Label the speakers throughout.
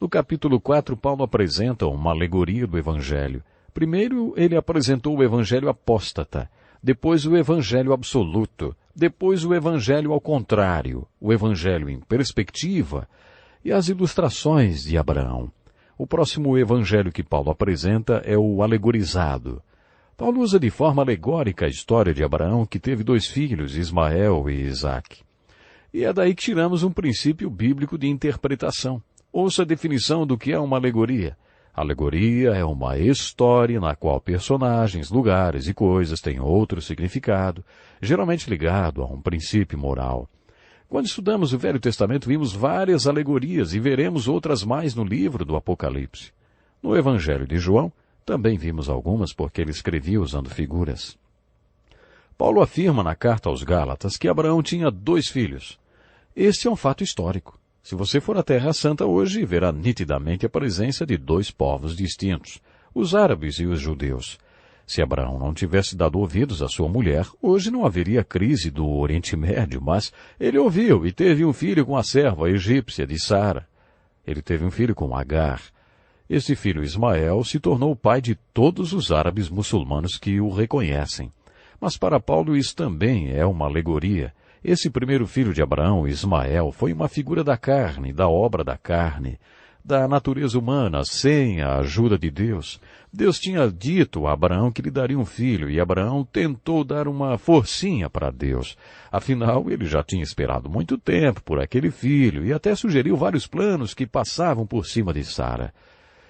Speaker 1: No capítulo 4, Paulo apresenta uma alegoria do Evangelho. Primeiro, ele apresentou o Evangelho apóstata, depois o Evangelho absoluto, depois o Evangelho ao contrário, o Evangelho em perspectiva e as ilustrações de Abraão. O próximo Evangelho que Paulo apresenta é o alegorizado. Paulo usa de forma alegórica a história de Abraão, que teve 2 filhos, Ismael e Isaque. E é daí que tiramos um princípio bíblico de interpretação. Ouça a definição do que é uma alegoria. Alegoria é uma história na qual personagens, lugares e coisas têm outro significado, geralmente ligado a um princípio moral. Quando estudamos o Velho Testamento, vimos várias alegorias e veremos outras mais no livro do Apocalipse. No Evangelho de João, também vimos algumas porque ele escrevia usando figuras. Paulo afirma na carta aos Gálatas que Abraão tinha 2 filhos. Este é um fato histórico. Se você for à Terra Santa hoje, verá nitidamente a presença de 2 povos distintos, os árabes e os judeus. Se Abraão não tivesse dado ouvidos à sua mulher, hoje não haveria crise do Oriente Médio, mas ele ouviu e teve um filho com a serva egípcia de Sara. Ele teve um filho com Agar. Este filho Ismael se tornou o pai de todos os árabes muçulmanos que o reconhecem. Mas para Paulo isso também é uma alegoria. Esse primeiro filho de Abraão, Ismael, foi uma figura da carne, da obra da carne, da natureza humana, sem a ajuda de Deus. Deus tinha dito a Abraão que lhe daria um filho, e Abraão tentou dar uma forcinha para Deus. Afinal, ele já tinha esperado muito tempo por aquele filho, e até sugeriu vários planos que passavam por cima de Sara.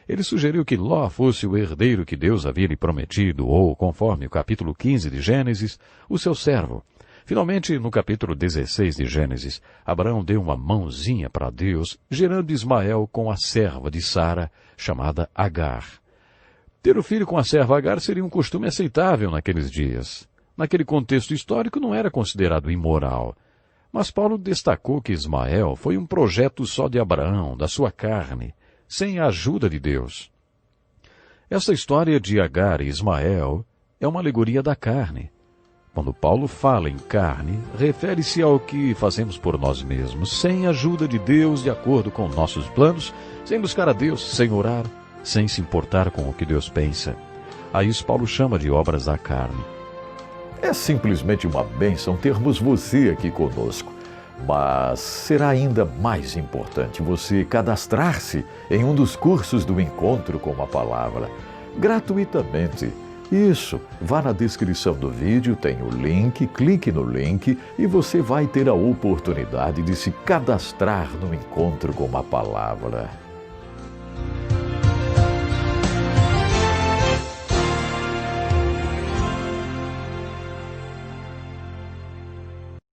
Speaker 1: Ele sugeriu que Ló fosse o herdeiro que Deus havia lhe prometido, ou, conforme o capítulo 15 de Gênesis, o seu servo. Finalmente, no capítulo 16 de Gênesis, Abraão deu uma mãozinha para Deus, gerando Ismael com a serva de Sara, chamada Agar. Ter o filho com a serva Agar seria um costume aceitável naqueles dias. Naquele contexto histórico não era considerado imoral. Mas Paulo destacou que Ismael foi um projeto só de Abraão, da sua carne, sem a ajuda de Deus. Essa história de Agar e Ismael é uma alegoria da carne. Quando Paulo fala em carne, refere-se ao que fazemos por nós mesmos, sem a ajuda de Deus, de acordo com nossos planos, sem buscar a Deus, sem orar, sem se importar com o que Deus pensa. A isso Paulo chama de obras da carne.
Speaker 2: É simplesmente uma bênção termos você aqui conosco. Mas será ainda mais importante você cadastrar-se em um dos cursos do Encontro com a Palavra, gratuitamente. Isso, vá na descrição do vídeo, tem o link, clique no link e você vai ter a oportunidade de se cadastrar no Encontro com a Palavra.